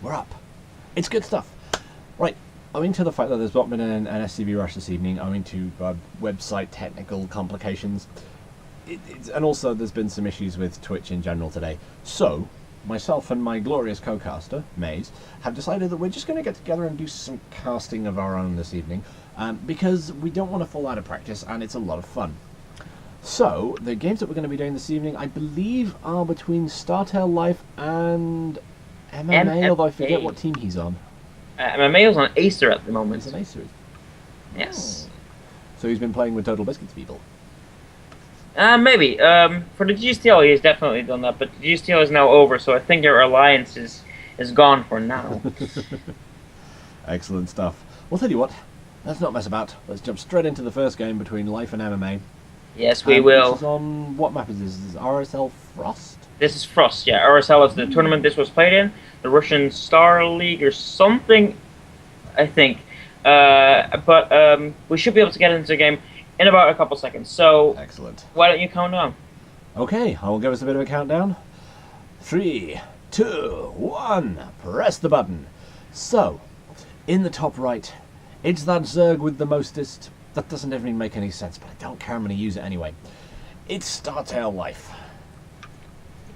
We're up. It's good stuff. Right, owing to the fact that there's not been an SCB rush this evening, owing to website technical complications, and also there's been some issues with Twitch in general today. So, myself and my glorious co-caster, Maze, have decided that we're just going to get together and do some casting of our own this evening, because we don't want to fall out of practice, and it's a lot of fun. So, the games that we're going to be doing this evening, I believe, are between StarTale Life and MMA, although I forget what team he's on. MMA is on Acer at the moment. He's on Acer? Yes. Oh. So he's been playing with Total Biscuits people? Maybe. For the GSTL, he's definitely done that, but the GSTL is now over, so I think their alliance is gone for now. Excellent stuff. Well, tell you what, let's not mess about. Let's jump straight into the first game between Life and MMA. Yes, we will. This is on, what map is this? Is RSL Frost? This is Frost, yeah. RSL is the tournament this was played in. The Russian Star League or something, I think. But we should be able to get into the game in about a couple seconds. So, excellent. Why don't you count down? Okay, I will give us a bit of a countdown. 3, 2, 1, press the button. So, in the top right, it's that Zerg with the mostest. That doesn't even make any sense, but I don't care, I'm going to use it anyway. It's StarTale Life.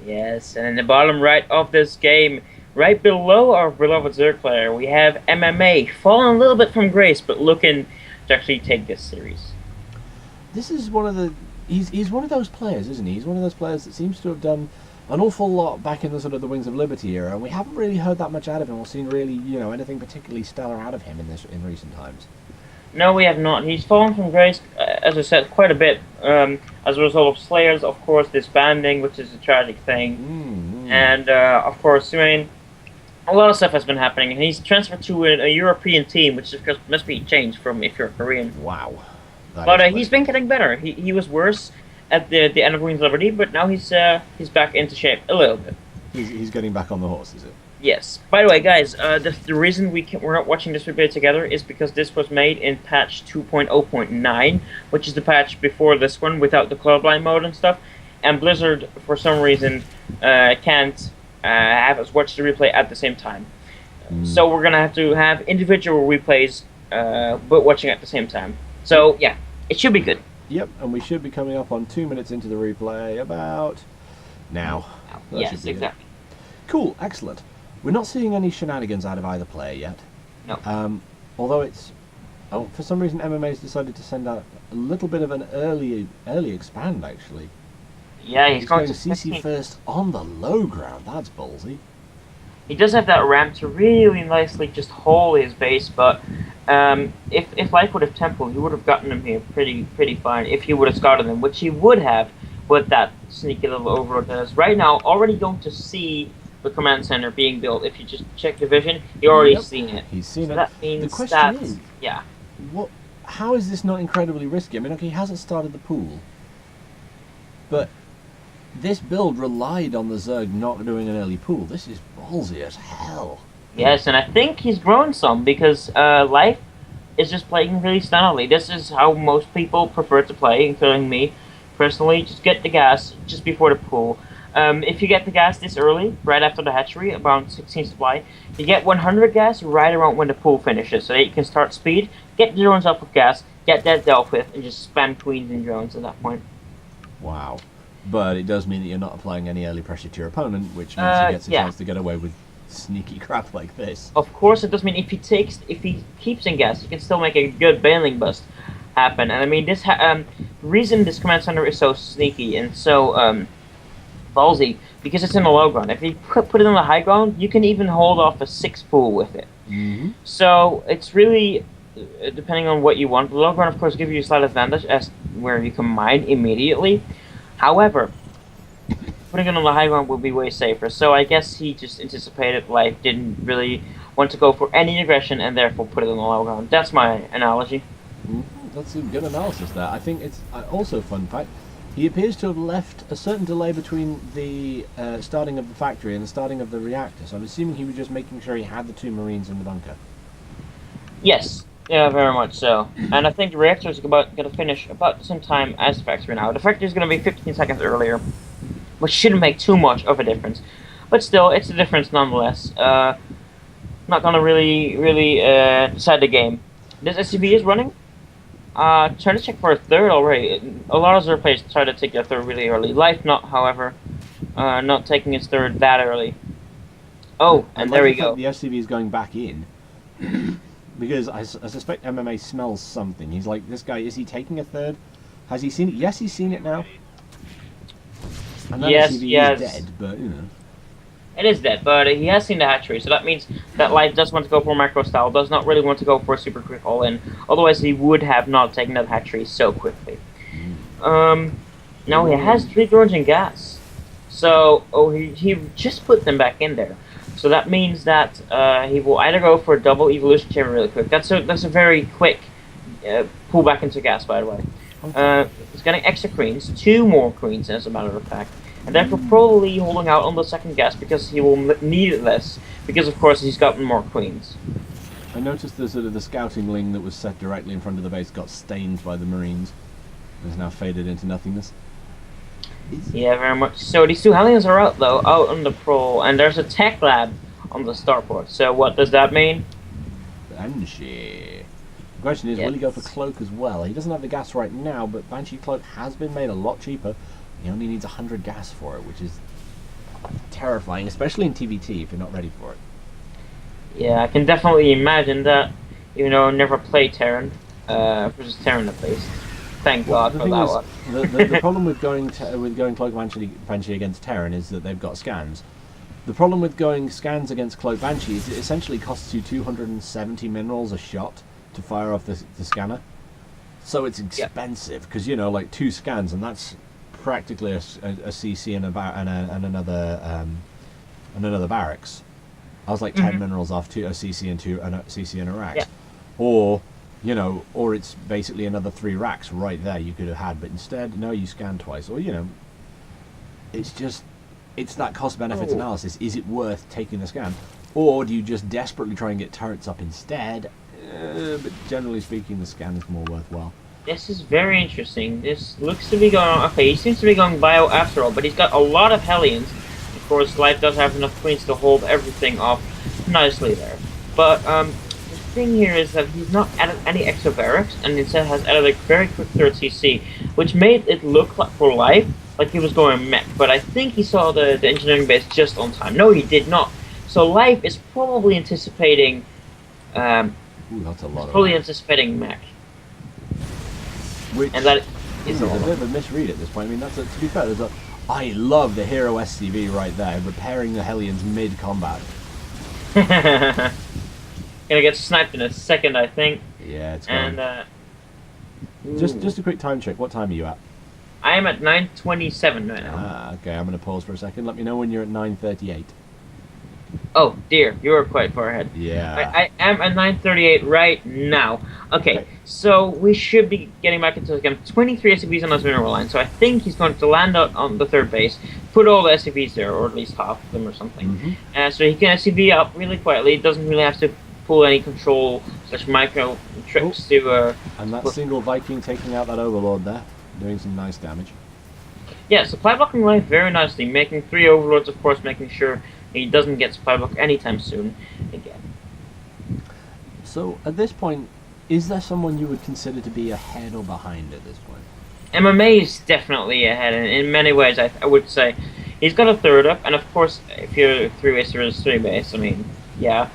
Yes, and in the bottom right of this game, right below our beloved Zerg player, we have MMA, falling a little bit from grace, but looking to actually take this series. This is one of the... He's one of those players, isn't he? He's one of those players that seems to have done an awful lot back in the sort of the Wings of Liberty era, and we haven't really heard that much out of him or seen really, you know, anything particularly stellar out of him in recent times. No, we have not. He's fallen from grace, as I said, quite a bit, as a result of Slayers, of course, disbanding, which is a tragic thing. And, of course, I mean, a lot of stuff has been happening, and he's transferred to a European team, which of course must be changed from if you're Korean. Wow. But he's been getting better. He was worse at the end of Wings of Liberty, but now he's back into shape a little bit. He's getting back on the horse, is it? Yes. By the way, guys, the reason we're not watching this replay together is because this was made in patch 2.0.9, which is the patch before this one without the colorblind mode and stuff. And Blizzard, for some reason, can't have us watch the replay at the same time. So we're gonna have to have individual replays, but watching at the same time. So yeah, it should be good. Yep, and we should be coming up on 2 minutes into the replay about now. Yes, exactly. Cool, excellent. We're not seeing any shenanigans out of either player yet. No. Although it's... Oh, for some reason MMA's decided to send out a little bit of an early expand, actually. Yeah, he's going to CC first on the low ground. That's ballsy. He does have that ramp to really nicely just hold his base, but if Life would have templed, he would have gotten him here pretty fine if he would have scouted him, which he would have with that sneaky little overload that is right now already going to see the command center being built. If you just check the vision, you already seen it. He's seen so it. That means the question is, yeah. How is this not incredibly risky? I mean, okay, he hasn't started the pool, but this build relied on the Zerg not doing an early pool. This is ballsy as hell. Yes, and I think he's grown some because Life is just playing really stunnily. This is how most people prefer to play, including me. Personally, just get the gas just before the pool. If you get the gas this early, right after the hatchery, around 16 supply, you get 100 gas right around when the pool finishes, so that you can start speed, get the drones up with gas, get that dealt with, and just spam queens and drones at that point. Wow. But it does mean that you're not applying any early pressure to your opponent, which means he gets a chance to get away with sneaky crap like this. Of course, it does mean if he keeps in gas, you can still make a good bailing bust happen. And I mean, this the reason this command center is so sneaky and so ballsy because it's in the low ground. If you put it on the high ground, you can even hold off a 6 pool with it. So it's really depending on what you want. The low ground, of course, gives you a slight advantage as where you can mine immediately. However, putting it on the high ground will be way safer. So I guess he just anticipated Life didn't really want to go for any aggression and therefore put it on the low ground. That's my analogy. That's a good analysis there. I think it's also a fun fact. He appears to have left a certain delay between the starting of the factory and the starting of the reactor. So I'm assuming he was just making sure he had the 2 Marines in the bunker. Yes. Yeah, very much so. And I think the reactor is going to finish about the same time as the factory now. The factory is going to be 15 seconds earlier, which shouldn't make too much of a difference. But still, it's a difference nonetheless. not gonna really decide the game. This SCV is running. Trying to check for a third already. A lot of other players try to take their third really early. Life not, however, not taking his third that early. Oh, and there we go. The SCV is going back in. Because I suspect MMA smells something. He's like, this guy, is he taking a third? Has he seen it? Yes, he's seen it now. And that Yes, SCV is dead, but, you know. It is dead, but he has seen the hatchery, so that means that Life does want to go for macro style, does not really want to go for a super quick all-in. Otherwise, he would have not taken that hatchery so quickly. Now he has 3 drones in gas. So, he just put them back in there. So that means that he will either go for a double evolution chamber really quick. That's a very quick pull back into gas, by the way. He's getting extra queens, 2 more queens as a matter of fact. And therefore probably holding out on the second gas because he will need it less, because of course he's gotten more queens. I noticed the scouting ling that was set directly in front of the base got stained by the Marines. It's now faded into nothingness. Yeah, very much so. These 2 Hellions are out though, out on the patrol, and there's a tech lab on the starport. So what does that mean? Banshee. The question is, will he go for Cloak as well? He doesn't have the gas right now, but Banshee Cloak has been made a lot cheaper. He only needs 100 gas for it, which is terrifying, especially in TVT if you're not ready for it. Yeah, I can definitely imagine that, even though I never played Terran, versus Terran at least. Thank God for that one. The problem with going Cloak Banshee against Terran is that they've got scans. The problem with going scans against Cloak Banshee is it essentially costs you 270 minerals a shot to fire off the scanner. So it's expensive, because, you know, like 2 scans, and that's practically a CC and another barracks. I was like 10 minerals off a CC and a rack. Yeah. Or, you know, or it's basically another 3 racks right there you could have had, but instead, no, you scan twice. Or, you know, it's that cost-benefit analysis. Is it worth taking the scan? Or do you just desperately try and get turrets up instead? But generally speaking, the scan is more worthwhile. This is very interesting. This looks to be going... Okay, he seems to be going bio after all, but he's got a lot of Hellions. Of course, Life does have enough queens to hold everything off nicely there. But the thing here is that he's not added any extra barracks, and instead has added a very quick 3rd CC, which made it look like, for Life, like he was going mech. But I think he saw the engineering base just on time. No, he did not. So Life is probably anticipating... Ooh, that's a lot. Probably anticipating mech. Which and that is a bit of a misread at this point. I mean, to be fair, I love the hero SCV right there, repairing the Hellions mid-combat. Gonna get sniped in a second, I think. Yeah, it's going. And just a quick time check. What time are you at? I am at 9:27 right now. Ah, okay. I'm gonna pause for a second. Let me know when you're at 9:38. Oh dear, you are quite far ahead. Yeah. I am at 9:38 right now. Okay, so we should be getting back into the game. 23 SCVs on this mineral line, so I think he's going to land out on the 3rd base, put all the SCVs there, or at least half of them or something. So he can SCV up really quietly. Doesn't really have to pull any control / micro tricks to. And that single Viking taking out that Overlord there, doing some nice damage. Yeah, supply blocking Life very nicely, making 3 Overlords, of course, making sure he doesn't get supply block anytime soon again. So at this point, is there someone you would consider to be ahead or behind at this point? MMA is definitely ahead in many ways. I would say he's got a 3rd up, and of course, if you're 3 base versus 3 base, I mean, yeah.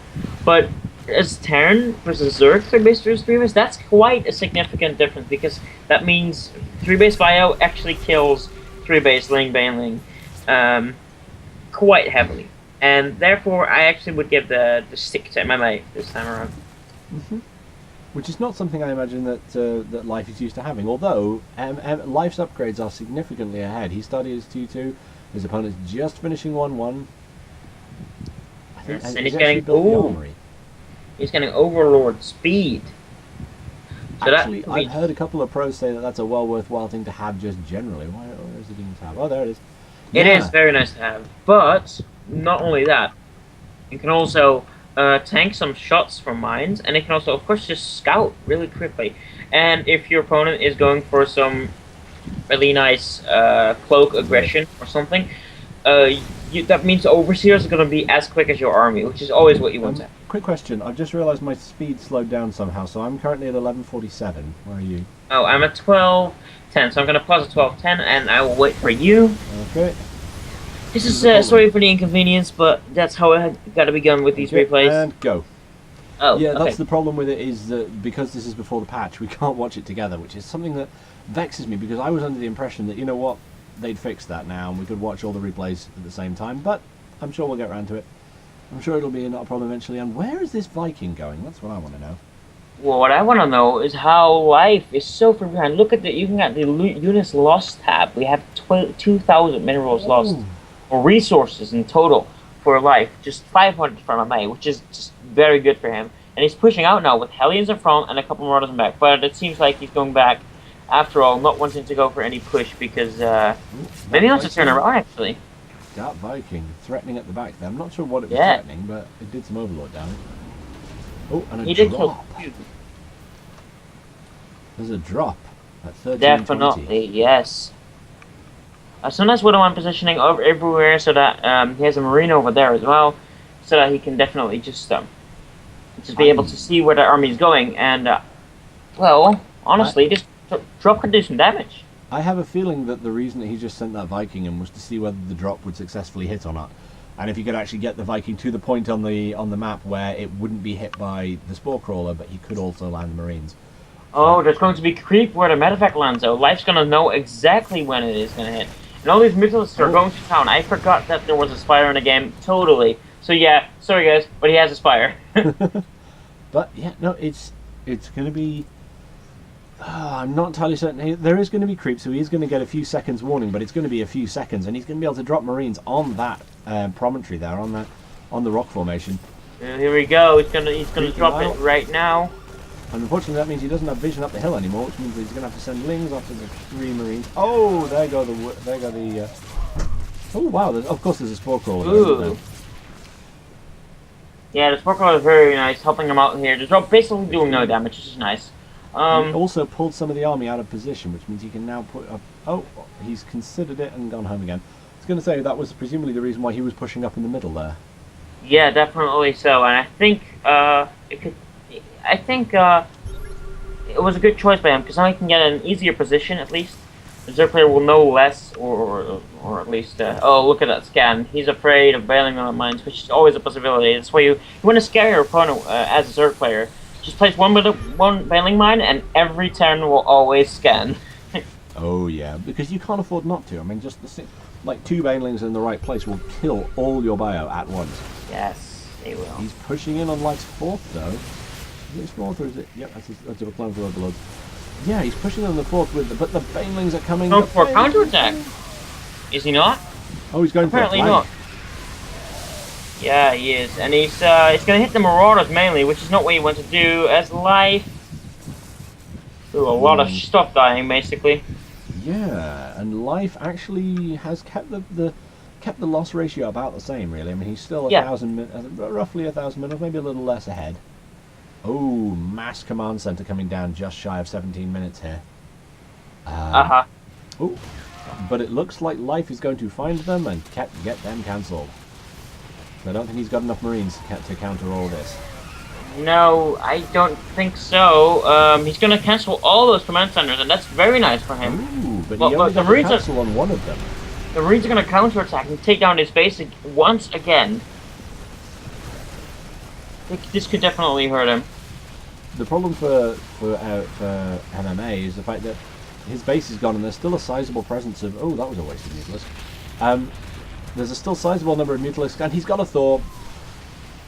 But as Terran versus Zerg 3 base versus 3 base, that's quite a significant difference, because that means 3 base bio actually kills 3 base Ling Baneling quite heavily. And therefore, I actually would give the stick to MMA this time around. Which is not something I imagine that Life is used to having. Although Life's upgrades are significantly ahead. He started his 2-2. His opponent's just finishing 1-1. And he's getting he's getting Overlord speed. So actually, I've heard a couple of pros say that that's a worthwhile thing to have just generally. Where is it in tab? Oh, there it is. It is very nice to have, but not only that, you can also tank some shots from mines, and it can also, of course, just scout really quickly. And if your opponent is going for some really nice cloak aggression or something, that means the overseers are going to be as quick as your army, which is always what you want to have. Quick question. I've just realised my speed slowed down somehow, so I'm currently at 11:47. Where are you? Oh, I'm at 12:10, so I'm going to pause at 12:10, and I will wait for you. Okay. This is sorry for the inconvenience, but that's how it got to be done with these replays. And go. Oh, yeah, okay. that's the problem with it, is that because this is before the patch, we can't watch it together, which is something that vexes me, because I was under the impression that, you know what, they'd fixed that now and we could watch all the replays at the same time, but I'm sure we'll get around to it. I'm sure it'll be not a problem eventually. And where is this Viking going? That's what I want to know. Well, what I want to know is how life is so far behind. Look at you can get the units lost tab. We have 2,000 minerals lost, or resources in total for life. Just 500 from MMA, which is just very good for him. And he's pushing out now with Hellions in front and a couple more others in back. But it seems like he's going back after all, not wanting to go for any push because maybe he wants to turn around actually. That Viking threatening at the back there. I'm not sure what it was threatening, but it did some overlord damage. Oh, and a drop. There's a drop at 13:20. Definitely, yes. Sometimes what I'm positioning over everywhere so that he has a marine over there as well, so that he can definitely just be able to see where the army is going. And well, honestly, this drop could do some damage. I have a feeling that the reason that he just sent that Viking in was to see whether the drop would successfully hit or not, and if he could actually get the Viking to the point on the map where it wouldn't be hit by the Spore Crawler, but he could also land the Marines. Oh, there's going to be creep where the medevac lands though. Life's going to know exactly when it is going to hit. And all these missiles are going to town. I forgot that there was a Spire in the game, totally. So yeah, sorry guys, but he has a Spire. But yeah, no, it's going to be... I'm not entirely certain. There is going to be creep, so he's going to get a few seconds warning, but it's going to be a few seconds, and he's going to be able to drop Marines on that promontory there, on the rock formation. Here we go. He's gonna drop it right now. And unfortunately, that means he doesn't have vision up the hill anymore, which means he's going to have to send Lings after the 3 Marines. Oh, there go the. Oh wow! Of course, there's a Spore Crawler. Ooh. Yeah, the Spore Crawler is very nice, helping him out here. The drop basically doing no damage, which is nice. He also pulled some of the army out of position, which means he can now put up... Oh, he's considered it and gone home again. I was going to say, that was presumably the reason why he was pushing up in the middle there. Yeah, definitely so, and I think it was a good choice by him, because now he can get an easier position, at least. The Zerg player will know less, or at least... oh, look at that scan. He's afraid of bailing on the mines, which is always a possibility. That's why you want to scare your opponent as a Zerg player. Just place one bailing mine, and every turn will always scan. Oh yeah, because you can't afford not to. I mean, just like 2 banelings in the right place will kill all your bio at once. Yes, they will. He's pushing in on Life's 4th though. Is it his 4th or is it? Yep, that's a clone for Overlord. Yeah, he's pushing on the 4th with but the banelings are coming. Going for a counterattack. Is he not? Oh, he's going apparently for a not. Yeah, he is, and he's going to hit the Marauders mainly, which is not what you want to do as Life. Ooh, a lot of stuff dying, basically. Yeah, and Life actually has kept the loss ratio about the same, really. I mean, he's still roughly 1,000 minerals, maybe a little less ahead. Oh, mass command center coming down just shy of 17 minutes here. Uh-huh. Oh, but it looks like Life is going to find them and get them cancelled. I don't think he's got enough Marines to counter all this. No, I don't think so. He's going to cancel all those command centers, and that's very nice for him. Ooh, but he only got the cancel on one of them. The Marines are going to counterattack and take down his base once again. This could definitely hurt him. The problem for MMA is the fact that his base is gone, and there's still a sizable presence of... Oh, that was a waste of Mutalisk. There's a still sizable number of Mutalisks, and he's got a Thor.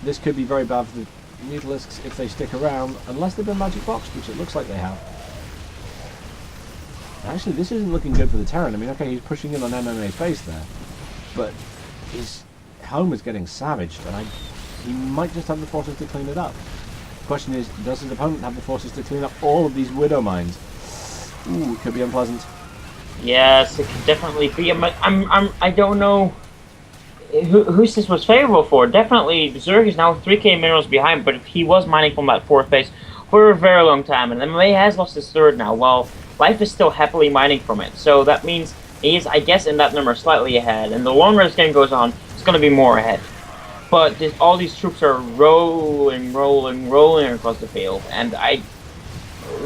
This could be very bad for the Mutalisks if they stick around, unless they've been magic boxed, which it looks like they have. Actually, this isn't looking good for the Terran. I mean, okay, he's pushing in on MMA's base there, but his home is getting savaged, and he might just have the forces to clean it up. The question is, does his opponent have the forces to clean up all of these Widow mines? Ooh, it could be unpleasant. Yes, it could definitely be. I don't know who this was favorable for. Definitely, Zerg is now 3k minerals behind, but he was mining from that 4th base for a very long time, and MMA has lost his 3rd now, while Life is still happily mining from it. So that means He's, I guess, in that number slightly ahead, and the longer this game goes on, it's going to be more ahead. But all these troops are rolling across the field, and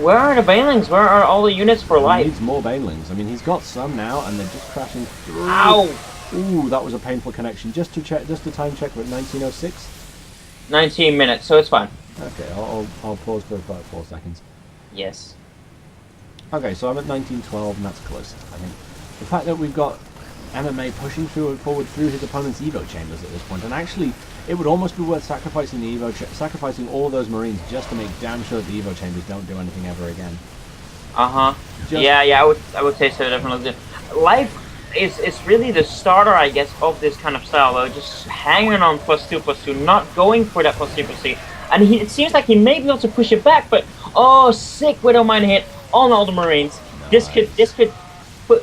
where are the banelings? Where are all the units for life? He needs more banelings. I mean, he's got some now, and they're just crashing through. Ow! Ooh, that was a painful connection. Just to time check, we're at 19:06. 19 minutes, so it's fine. Okay, I'll pause for about 4 seconds. Yes. Okay, so I'm at 19:12, and that's close. I think the fact that we've got MMA pushing forward through his opponent's Evo chambers at this point, and actually, it would almost be worth sacrificing the sacrificing all those Marines just to make damn sure that the Evo chambers don't do anything ever again. Yeah, I would say so, definitely. Life is really the starter, I guess, of this kind of style, though. Just hanging on +2/+2, not going for that +3/+3. And it seems like he may be able to push it back, but oh, sick Widow Mine hit on all the Marines. Nice. This could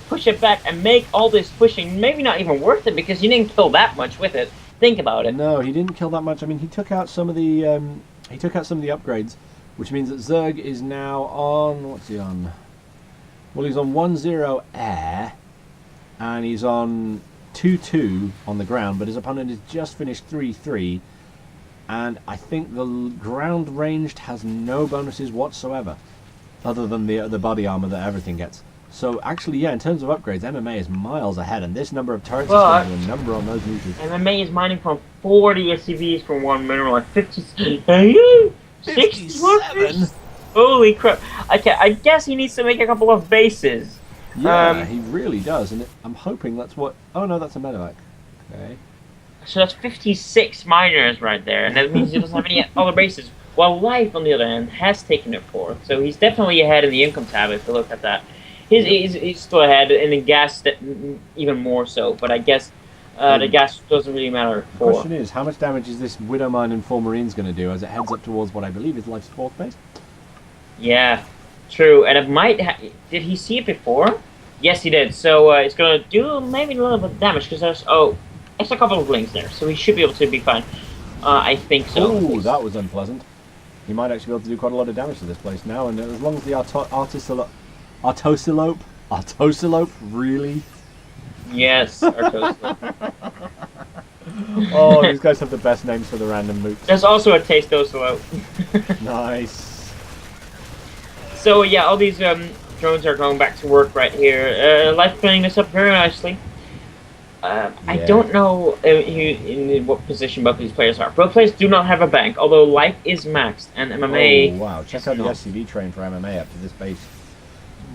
push it back and make all this pushing maybe not even worth it, because he didn't kill that much with it. Think about it. No, he didn't kill that much. I mean, he took out some of the upgrades, which means that Zerg is now on, what's he on? Well, he's on 1-0 air, and he's on 2-2 on the ground, but his opponent has just finished 3-3, and I think the ground ranged has no bonuses whatsoever, other than the body armor that everything gets. So actually, yeah, in terms of upgrades, MMA is miles ahead, and this number of turrets is going to do a number on those meters. MMA is mining from 40 SCVs from one mineral and 57. Holy crap! I guess he needs to make a couple of bases. Yeah, he really does, and I'm hoping that's what... Oh no, that's a medevac. Okay. So that's 56 miners right there, and that means he doesn't have any other bases. While Life, on the other hand, has taken it forth, so he's definitely ahead in the income tab if you look at that. He's still ahead, and the gas even more so, but I guess the gas doesn't really matter. The question is, how much damage is this Widow Mine and 4 Marines going to do as it heads up towards what I believe is Life's 4th base? Yeah, true, and it might did he see it before? Yes, he did, so it's going to do maybe a little bit of damage, because there's a couple of links there, so he should be able to be fine. I think so. Oh, that was unpleasant. He might actually be able to do quite a lot of damage to this place now, and as long as the Artosilope, really? Yes, Artosilope. Oh, these guys have the best names for the random mooks. There's also a Tastosilope. Nice. So yeah, all these drones are going back to work right here. Life cleaning this up very nicely. Yeah. I don't know in what position both these players are. Both players do not have a bank, although Life is maxed, and MMA... Oh, wow. Check out the SCV train for MMA up to this base.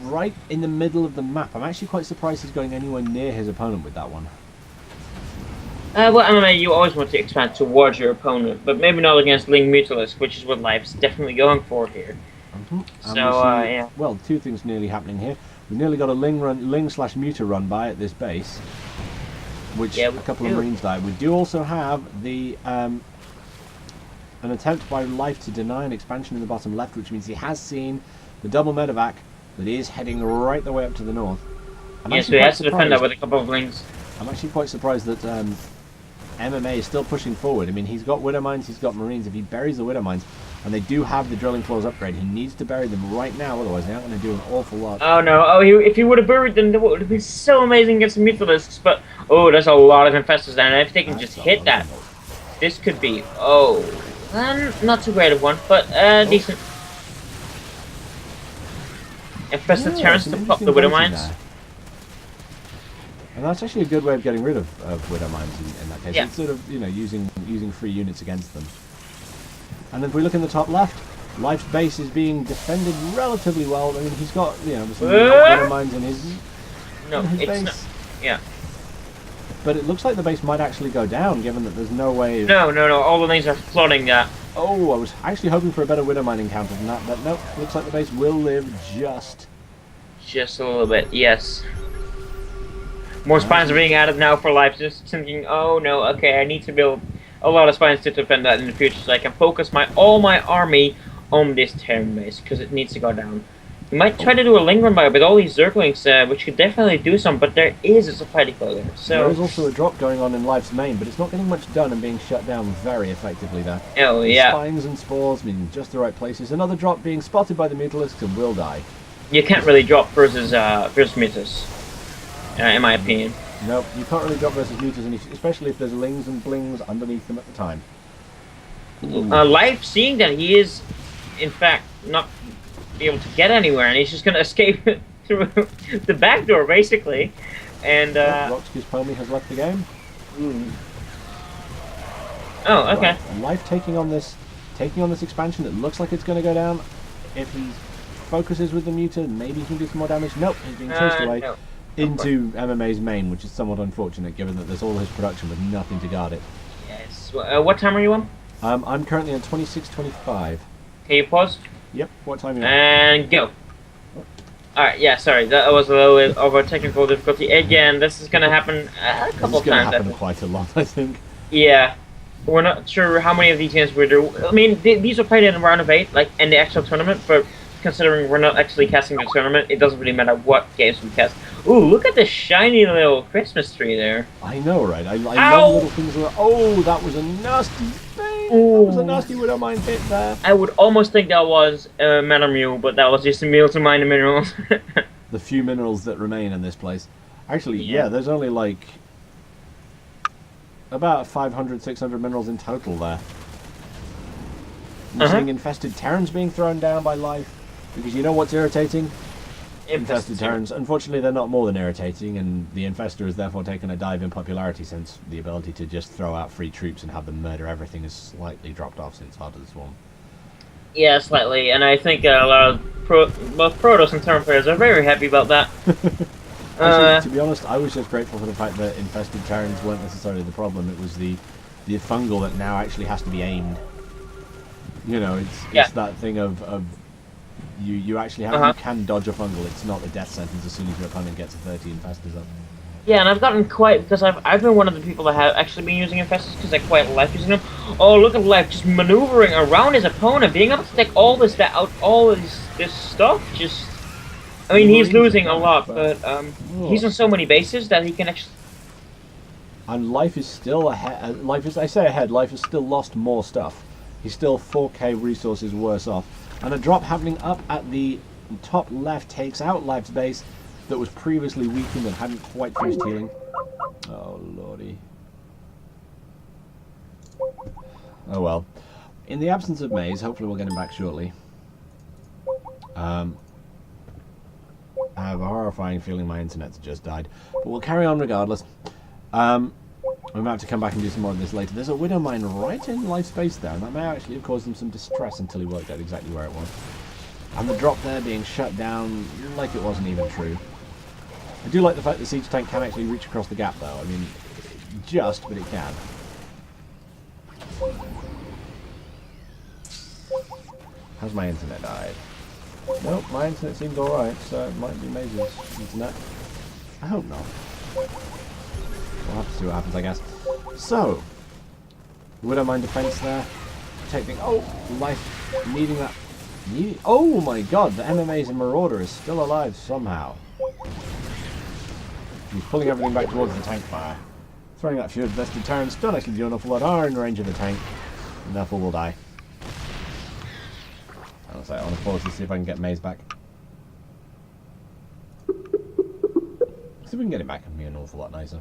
Right in the middle of the map. I'm actually quite surprised he's going anywhere near his opponent with that one. Well, MMA, you always want to expand towards your opponent, but maybe not against Ling Mutalisk, which is what Life's definitely going for here. So, yeah. Well, 2 things nearly happening here. We've nearly got a Ling/Muta run by at this base, which a couple of Marines died. We do also have the an attempt by Life to deny an expansion in the bottom left, which means he has seen the double medevac that is heading right the way up to the north. Yes, so he has to defend that with a couple of Lings. I'm actually quite surprised that MMA is still pushing forward. I mean, he's got Widow Mines, he's got Marines. If he buries the Widow Mines, and they do have the drilling floors upgrade, he needs to bury them right now, otherwise they aren't going to do an awful lot. Oh no, if he would have buried them, that would have been so amazing against the Mutalisks, but there's a lot of infestors there, and if they can just hit that, this could be, not too great of one, but decent. Infested Terrans to pop the Widow Mines. And that's actually a good way of getting rid of Widow Mines in that case. Yeah. Instead of, using free units against them. And if we look in the top left, Life's base is being defended relatively well. I mean, he's got, some Widow Mines in his base. Not, yeah. But it looks like the base might actually go down, given that there's no way... No, all the things are flooding that. Oh, I was actually hoping for a better Widow Mine encounter than that, but nope, looks like the base will live just a little bit, yes. More spines are being added now for Life, just thinking, oh no, okay, I need to build a lot of spines to defend that in the future, so I can focus all my army on this Terran base, because it needs to go down. We might try to do a Ling run by with all these Zerglings, which could definitely do some, but there is a supply depot there, so... There is also a drop going on in Life's main, but it's not getting much done and being shut down very effectively there. Oh, yeah. Spines and spores mean just the right places. Another drop being spotted by the Mutalisks and will die. You can't really drop versus Mutas. in my opinion. Nope, you can't really drop versus mutas, especially if there's lings and blings underneath them at the time. Life, seeing that he is, in fact, not be able to get anywhere, and he's just going to escape through the back door, basically. And Roxky's Pony has left the game. Oh, okay. Right. Life taking on this expansion. It looks like it's going to go down. If he focuses with the muta, maybe he can do some more damage. Nope, he's being chased away into MMA's main, which is somewhat unfortunate, given that there's all his production with nothing to guard it. Yes. What time are you on? I'm currently on 26:25. Can you pause? Yep. What time are you on? And go. Alright, yeah, sorry, that was a little bit of a technical difficulty. Again, this is gonna happen a couple of times. This is gonna happen quite a lot, I think. Yeah. We're not sure how many of these games we're doing. I mean, these are played in a round of 8, like, in the actual tournament, but considering we're not actually casting the tournament, it doesn't really matter what games we cast. Ooh, look at this shiny little Christmas tree there. I know, right? I love little things like, oh, that was a nasty thing. Ooh. That was a nasty Widowmine hit there. I would almost think that was Mana Mew, but that was just a meal to mine the minerals. The few minerals that remain in this place. Actually, yeah, there's only like about 500, 600 minerals in total there. I'm seeing infested Terrans being thrown down by Life. Because you know what's irritating? Infested Terrans. Unfortunately, they're not more than irritating, and the Infestor has therefore taken a dive in popularity since the ability to just throw out free troops and have them murder everything has slightly dropped off since Heart of the Swarm. Yeah, slightly, and I think a lot of both Protoss and Terran players are very happy about that. Actually, to be honest, I was just grateful for the fact that infested Terrans weren't necessarily the problem. It was the fungal that now actually has to be aimed. You know, it's that thing of you actually have you can dodge a fungal. It's not a death sentence as soon as your opponent gets a 30 infestors up. Yeah, and I've gotten quite, because I've been one of the people that have actually been using infestors because I quite like using them. Oh, look at Life just maneuvering around his opponent, being able to take all this stuff. Just, I mean, he's losing a lot, but he's on so many bases that he can actually. And Life is still ahead. Life is Life has still lost more stuff. He's still 4k resources worse off. And a drop happening up at the top left takes out Life's base that was previously weakened and hadn't quite finished healing. Oh, lordy. Oh, well. In the absence of Maze, hopefully we'll get him back shortly. I have a horrifying feeling my internet's just died. But we'll carry on regardless. We might have to come back and do some more of this later. There's a Widowmine right in Life's base there, and that may actually have caused him some distress until he worked out exactly where it was. And the drop there being shut down like it wasn't even true. I do like the fact that Siege Tank can actually reach across the gap, though. I mean, just, but it can. How's my internet died? Nope, my internet seemed alright, so it might be Maze's internet. I hope not. We'll have to see what happens, I guess. So, Widowmine defense there. Protecting. Oh, Life needing that. Oh my god, the MMA's Marauder is still alive somehow. He's pulling everything back towards the tank fire. Throwing that few invested Terrans don't actually do an awful lot are in range of the tank, and therefore will die. I want to pause to see if I can get Maze back. See if we can get it back and be an awful lot nicer.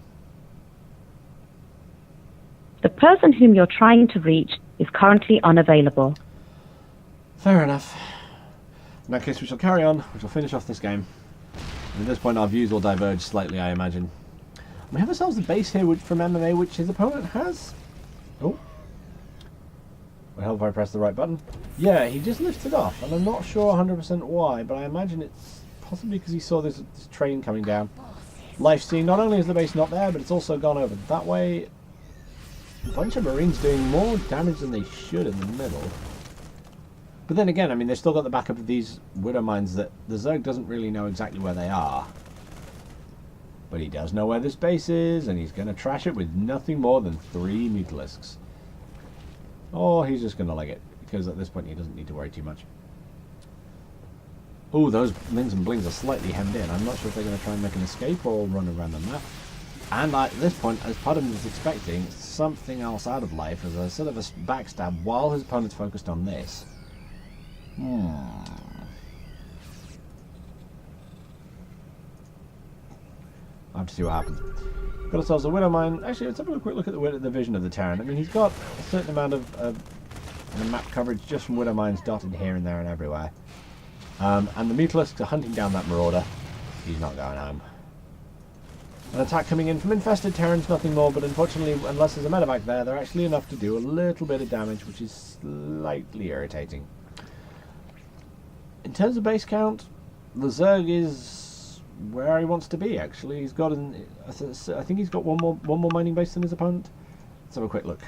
The person whom you're trying to reach is currently unavailable. Fair enough. In that case, we shall carry on. We shall finish off this game. And at this point, our views will diverge slightly, I imagine. We have ourselves a base here from MMA, which his opponent has. Oh. Would help if I press the right button. Yeah, he just lifted off, and I'm not sure 100% why, but I imagine it's possibly because he saw this train coming down. Life seeing not only is the base not there, but it's also gone over that way. A bunch of Marines doing more damage than they should in the middle. But then again, I mean, they've still got the backup of these Widowmines that the Zerg doesn't really know exactly where they are. But he does know where this base is, and he's going to trash it with nothing more than 3 Mutalisks. Or he's just going to leg it, because at this point he doesn't need to worry too much. Oh, those lings and blings are slightly hemmed in. I'm not sure if they're going to try and make an escape or run around the map. And at this point, as part of him is expecting something else out of Life, as a sort of a backstab while his opponent's focused on this. have to see what happens. Got ourselves a Widow Mine. Actually, let's have a quick look at the vision of the Terran. I mean, he's got a certain amount of map coverage just from Widow Mines dotted here and there and everywhere. And the Mutalisks are hunting down that Marauder. He's not going home. An attack coming in from infested Terrans, nothing more, but unfortunately, unless there's a medevac there, they're actually enough to do a little bit of damage, which is slightly irritating. In terms of base count, the Zerg is where he wants to be, actually. He's got I think he's got one more mining base than his opponent. Let's have a quick look.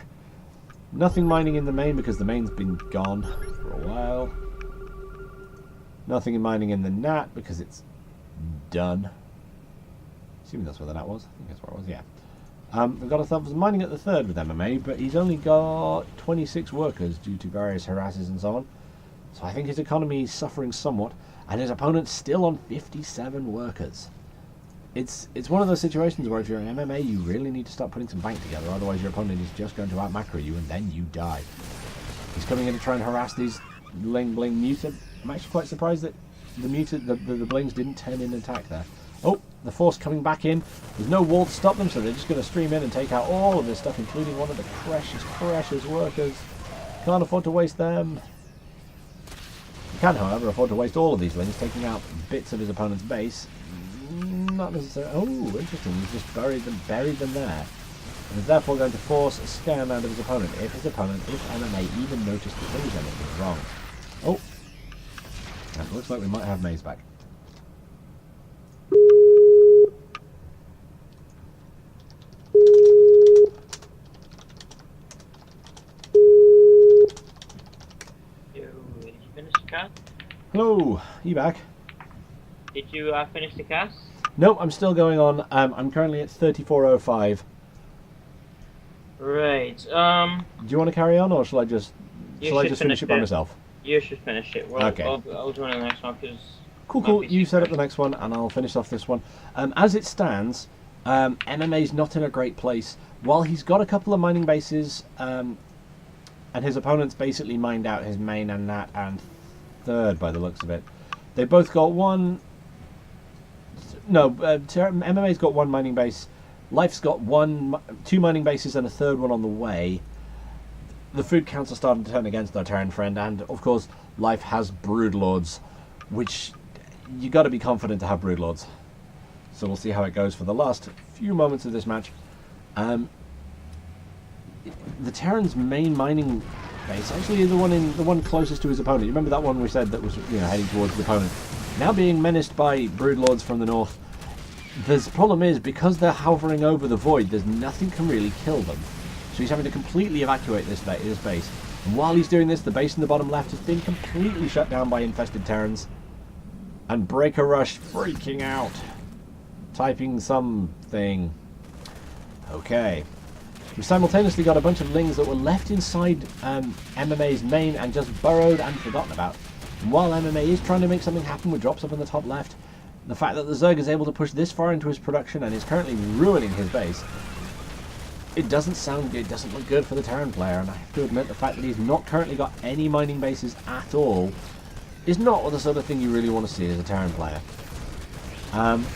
Nothing mining in the main because the main's been gone for a while. Nothing mining in the Nat because it's done. Assuming that's where the Nat was. I think that's where it was, yeah. We've got ourselves mining at the third with MMA, but he's only got 26 workers due to various harasses and so on. So I think his economy is suffering somewhat, and his opponent's still on 57 workers. It's one of those situations where if you're an MMA, you really need to start putting some bank together, otherwise your opponent is just going to out-macro you, and then you die. He's coming in to try and harass these bling muted. I'm actually quite surprised that the blings didn't turn in and attack there. Oh, the force coming back in. There's no wall to stop them, so they're just going to stream in and take out all of this stuff, including one of the precious workers. Can't afford to waste them. You can, however, afford to waste all of these lings, taking out bits of his opponent's base. Not necessarily. Oh, interesting. He's just buried them there. And is therefore going to force a scan out of his opponent if MMA even noticed that there was anything wrong. Oh. And it looks like we might have Maze back. Did you finish the cast? Hello, you back? Did you finish the cast? No, I'm still going on. I'm currently at 3405. Right. Do you want to carry on, or shall I just finish it by myself? You should finish it. Well, okay. I'll join the next one because. Cool. You set up the next one, and I'll finish off this one. As it stands, MMA's not in a great place. While he's got a couple of mining bases, and his opponent's basically mined out his main and Nat and third by the looks of it. They both got one. No, MMA's got one mining base. Life's got two mining bases and a third one on the way. The food counts are starting to turn against our Terran friend, and of course, Life has Broodlords, which you got to be confident to have Broodlords. So we'll see how it goes for the last few moments of this match. The Terran's main mining base, actually the one closest to his opponent. You remember that one we said that was heading towards the opponent, now being menaced by Broodlords from the north. The problem is, because they're hovering over the void, there's nothing can really kill them. So he's having to completely evacuate this base. And while he's doing this, the base in the bottom left has been completely shut down by infested Terrans. And Breaker Rush freaking out. Typing something. Okay. We simultaneously got a bunch of lings that were left inside MMA's main and just burrowed and forgotten about. And while MMA is trying to make something happen with drops up on the top left, the fact that the Zerg is able to push this far into his production and is currently ruining his base, it doesn't look good for the Terran player, and I have to admit the fact that he's not currently got any mining bases at all is not the sort of thing you really want to see as a Terran player. And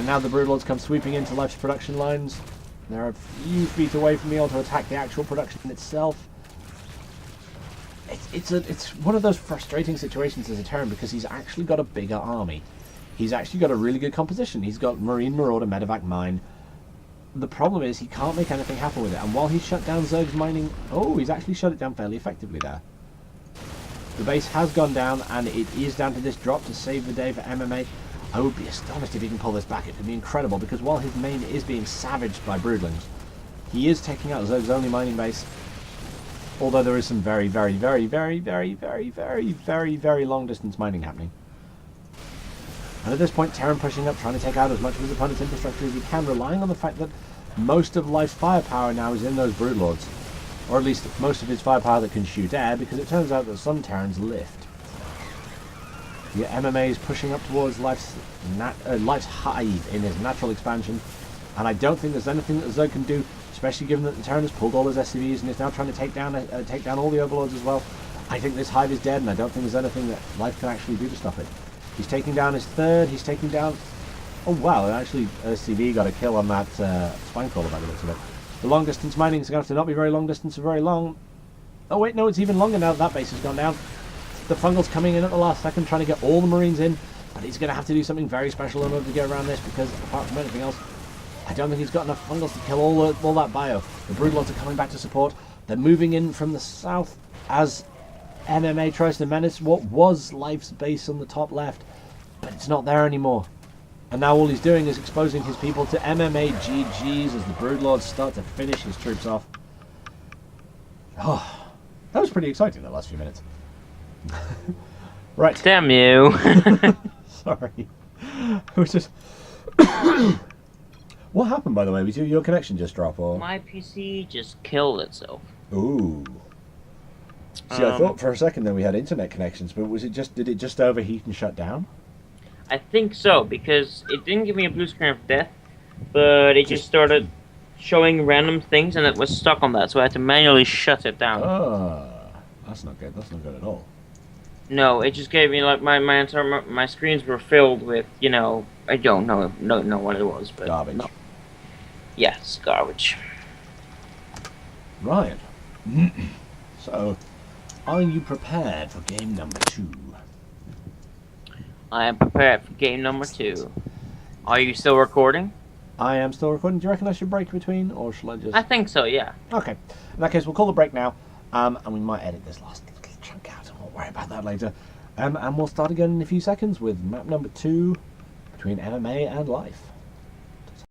now the Broodlords come sweeping into Life's production lines. They're a few feet away from being able to attack the actual production itself. It's one of those frustrating situations as a Terran because he's actually got a bigger army. He's actually got a really good composition. He's got Marine, Marauder, Medevac, Mine. The problem is he can't make anything happen with it. And while he's shut down Zerg's mining... Oh, he's actually shut it down fairly effectively there. The base has gone down, and it is down to this drop to save the day for MMA. I would be astonished if he can pull this back. It would be incredible, because while his main is being savaged by Broodlings, he is taking out Zerg's only mining base. Although there is some very long distance mining happening. And at this point, Terran pushing up, trying to take out as much of his opponent's infrastructure as he can, relying on the fact that most of Life's firepower now is in those Broodlords. Or at least most of his firepower that can shoot air, because it turns out that some Terrans lift. The MMA is pushing up towards Life's hive in his natural expansion, and I don't think there's anything that Zerg can do, especially given that the Terran has pulled all his SCVs and is now trying to take down all the Overlords as well. I think this hive is dead, and I don't think there's anything that Life can actually do to stop it. He's taking down his third, he's taking down Oh wow, actually SCV got a kill on that spine crawler by the looks of it. The long distance mining is going to have to not be very long distance or very long. Oh wait, no, it's even longer now that base has gone down. The fungal's coming in at the last second, trying to get all the marines in, but he's going to have to do something very special in order to get around this, because apart from anything else, I don't think he's got enough fungals to kill all that bio. The Broodlords are coming back to support. They're moving in from the south as MMA tries to menace what was Life's base on the top left, but it's not there anymore. And now all he's doing is exposing his people to MMA GGs as the Broodlords start to finish his troops off. Oh, that was pretty exciting the last few minutes. Right. Damn you. Sorry. It was just... What happened, by the way? Was your connection just drop, or...? My PC just killed itself. Ooh. See, I thought for a second then we had internet connections, but did it just overheat and shut down? I think so, because it didn't give me a blue screen of death, but it just started showing random things, and it was stuck on that, so I had to manually shut it down. That's not good. That's not good at all. No, it just gave me, like, my screens were filled with, you know, I don't know what it was, but... Garbage. No. Yes, garbage. Right. So, are you prepared for game number 2? I am prepared for game number 2. Are you still recording? I am still recording. Do you reckon I should break between, or shall I just... I think so, yeah. Okay. In that case, we'll call the break now, and we might edit this last little chunk out, and we'll worry about that later. And we'll start again in a few seconds with map number 2 between MMA and Life.